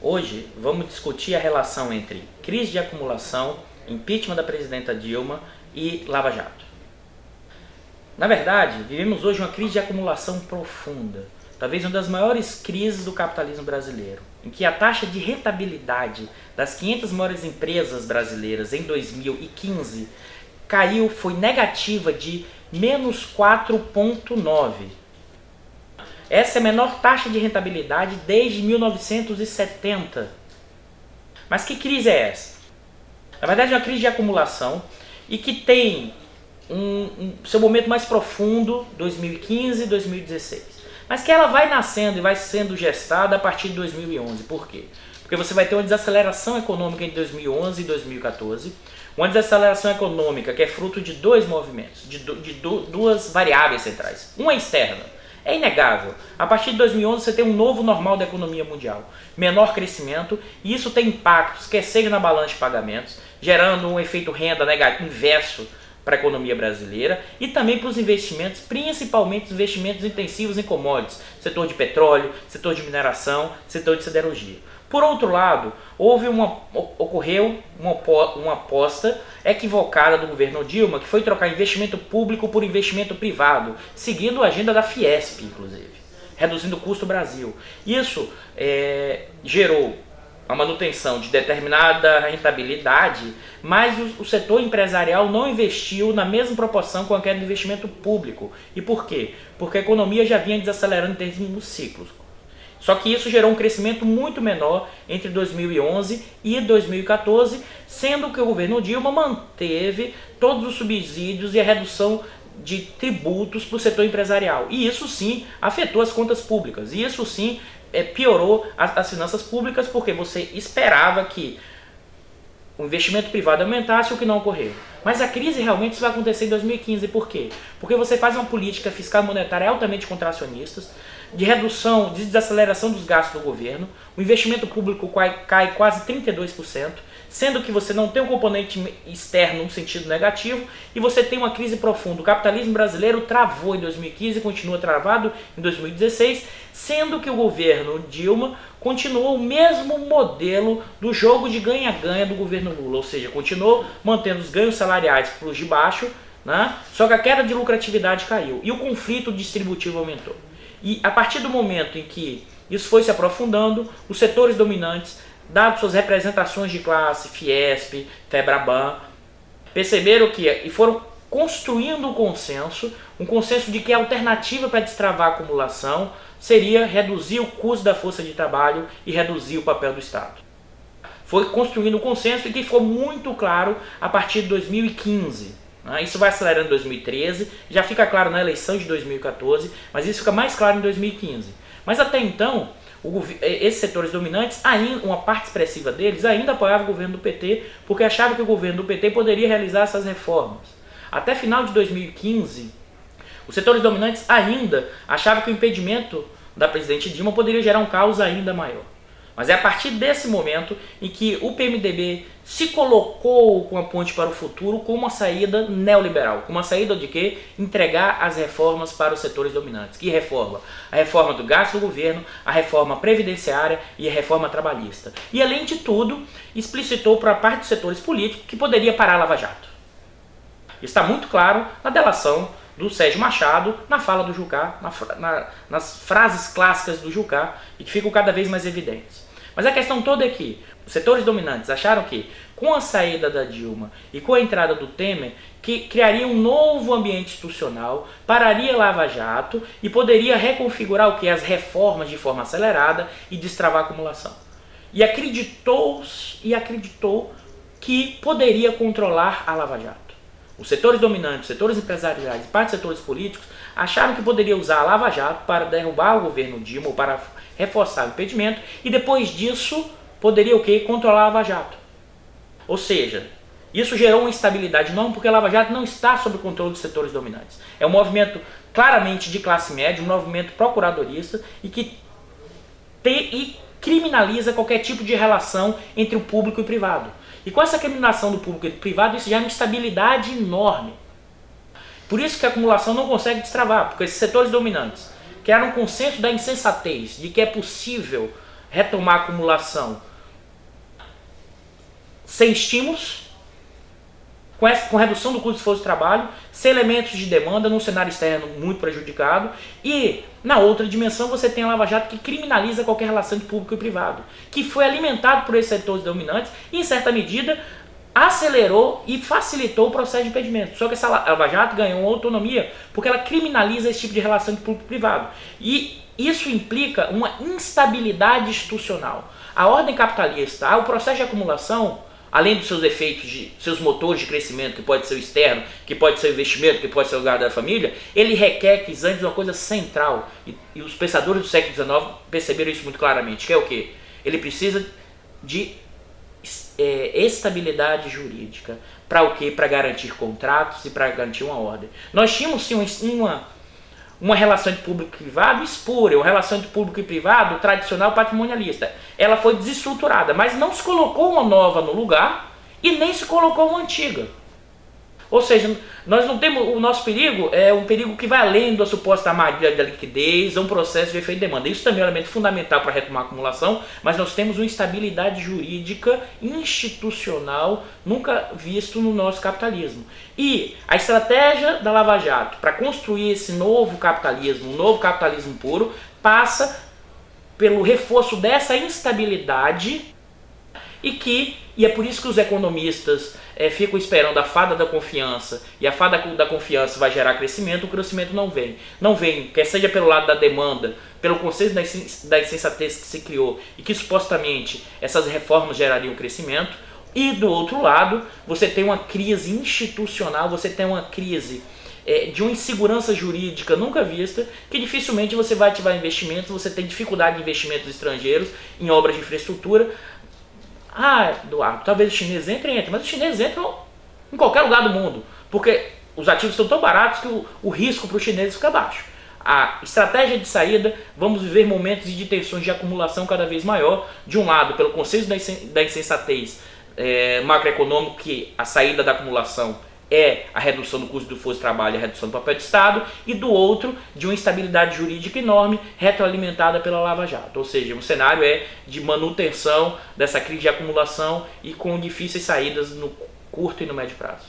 Hoje vamos discutir a relação entre crise de acumulação, impeachment da presidenta Dilma e Lava Jato. Na verdade, vivemos hoje uma crise de acumulação profunda, talvez uma das maiores crises do capitalismo brasileiro, em que a taxa de rentabilidade das 500 maiores empresas brasileiras em 2015 foi negativa de menos 4,9%. Essa é a menor taxa de rentabilidade desde 1970. Mas que crise é essa? Na verdade é uma crise de acumulação e que tem seu momento mais profundo, 2015 e 2016. Mas que ela vai nascendo e vai sendo gestada a partir de 2011. Por quê? Porque você vai ter uma desaceleração econômica entre 2011 e 2014. Uma desaceleração econômica que é fruto de dois movimentos, de duas variáveis centrais. Uma externa. É inegável. A partir de 2011 você tem um novo normal da economia mundial. Menor crescimento, e isso tem impactos, quer seja na balança de pagamentos, gerando um efeito renda inverso para a economia brasileira e também para os investimentos, principalmente os investimentos intensivos em commodities, setor de petróleo, setor de mineração, setor de siderurgia. Por outro lado, ocorreu uma aposta equivocada do governo Dilma, que foi trocar investimento público por investimento privado, seguindo a agenda da Fiesp, inclusive, reduzindo o custo do Brasil. Isso gerou a manutenção de determinada rentabilidade, mas o setor empresarial não investiu na mesma proporção com aquele investimento público. E por quê? Porque a economia já vinha desacelerando em termos de ciclos. Só que isso gerou um crescimento muito menor entre 2011 e 2014, sendo que o governo Dilma manteve todos os subsídios e a redução de tributos para o setor empresarial. E isso sim afetou as contas públicas. E isso sim piorou as finanças públicas, porque você esperava que o investimento privado aumentasse, o que não ocorreu. Mas a crise realmente vai acontecer em 2015. Por quê? Porque você faz uma política fiscal e monetária altamente contracionista, de redução, de desaceleração dos gastos do governo, o investimento público cai quase 32%, sendo que você não tem um componente externo no sentido negativo, e você tem uma crise profunda. O capitalismo brasileiro travou em 2015 e continua travado em 2016, sendo que o governo Dilma continuou o mesmo modelo do jogo de ganha-ganha do governo Lula, ou seja, continuou mantendo os ganhos salariais para os de baixo, né? Só que a queda de lucratividade caiu e o conflito distributivo aumentou. E a partir do momento em que isso foi se aprofundando, os setores dominantes, dadas suas representações de classe, Fiesp, Febraban, perceberam e foram construindo um consenso de que a alternativa para destravar a acumulação seria reduzir o custo da força de trabalho e reduzir o papel do Estado. Foi construindo um consenso e que ficou muito claro a partir de 2015. Isso vai acelerando em 2013, já fica claro na eleição de 2014, mas isso fica mais claro em 2015. Mas até então, esses setores dominantes, uma parte expressiva deles, ainda apoiava o governo do PT, porque achava que o governo do PT poderia realizar essas reformas. Até final de 2015, os setores dominantes ainda achavam que o impedimento da presidente Dilma poderia gerar um caos ainda maior. Mas é a partir desse momento em que o PMDB se colocou com a ponte para o futuro com uma saída neoliberal. Com uma saída de quê? Entregar as reformas para os setores dominantes. Que reforma? A reforma do gasto do governo, a reforma previdenciária e a reforma trabalhista. E além de tudo, explicitou para a parte dos setores políticos que poderia parar a Lava Jato. Está muito claro na delação do Sérgio Machado, na fala do Jucá, nas frases clássicas do Jucá, e que ficam cada vez mais evidentes. Mas a questão toda é que os setores dominantes acharam que, com a saída da Dilma e com a entrada do Temer, que criaria um novo ambiente institucional, pararia a Lava Jato e poderia reconfigurar as reformas de forma acelerada e destravar a acumulação. E acreditou que poderia controlar a Lava Jato. Os setores dominantes, os setores empresariais e parte dos setores políticos acharam que poderia usar a Lava Jato para derrubar o governo Dilma ou para reforçar o impedimento e depois disso poderia controlar a Lava Jato. Ou seja, isso gerou uma instabilidade enorme porque a Lava Jato não está sob o controle dos setores dominantes. É um movimento claramente de classe média, um movimento procuradorista e que criminaliza qualquer tipo de relação entre o público e o privado. E com essa criminalização do público e do privado, isso já é uma instabilidade enorme. Por isso que a acumulação não consegue destravar, porque esses setores dominantes criaram um consenso da insensatez, de que é possível retomar a acumulação sem estímulos, com redução do custo de esforço de trabalho, sem elementos de demanda, num cenário externo muito prejudicado. E na outra dimensão você tem a Lava Jato, que criminaliza qualquer relação de público e privado, que foi alimentado por esses setores dominantes e, em certa medida, acelerou e facilitou o processo de impedimento. Só que essa Lava Jato ganhou uma autonomia porque ela criminaliza esse tipo de relação de público e privado. E isso implica uma instabilidade institucional. A ordem capitalista, o processo de acumulação, além dos seus efeitos, seus motores de crescimento, que pode ser o externo, que pode ser o investimento, que pode ser o lugar da família, ele requer que antes uma coisa central, e os pensadores do século XIX perceberam isso muito claramente, que é o quê? Ele precisa de estabilidade jurídica. Para o quê? Para garantir contratos e para garantir uma ordem. Nós tínhamos sim uma relação de público e privado espúria, uma relação de público e privado tradicional patrimonialista. Ela foi desestruturada, mas não se colocou uma nova no lugar e nem se colocou uma antiga. Ou seja, nós não temos, o nosso perigo é um perigo que vai além da suposta armadilha da liquidez, é um processo de efeito de demanda. Isso também é um elemento fundamental para retomar a acumulação, mas nós temos uma instabilidade jurídica institucional nunca visto no nosso capitalismo. E a estratégia da Lava Jato para construir esse novo capitalismo, um novo capitalismo puro, passa pelo reforço dessa instabilidade e é por isso que os economistas ficam esperando a fada da confiança, e a fada da confiança vai gerar crescimento, o crescimento não vem. Não vem, quer seja pelo lado da demanda, pelo conceito da insensatez que se criou, e que supostamente essas reformas gerariam crescimento, e do outro lado, você tem uma crise institucional, você tem uma crise de uma insegurança jurídica nunca vista, que dificilmente você vai ativar investimentos, você tem dificuldade de investimentos estrangeiros em obras de infraestrutura. Eduardo, talvez os chineses entrem, mas os chineses entram em qualquer lugar do mundo, porque os ativos estão tão baratos que o risco para os chineses fica baixo. A estratégia de saída, vamos viver momentos de tensões de acumulação cada vez maior, de um lado, pelo conceito da insensatez macroeconômico, que a saída da acumulação é a redução do custo do esforço de trabalho e a redução do papel de Estado, e do outro, de uma instabilidade jurídica enorme, retroalimentada pela Lava Jato. Ou seja, o cenário é de manutenção dessa crise de acumulação e com difíceis saídas no curto e no médio prazo.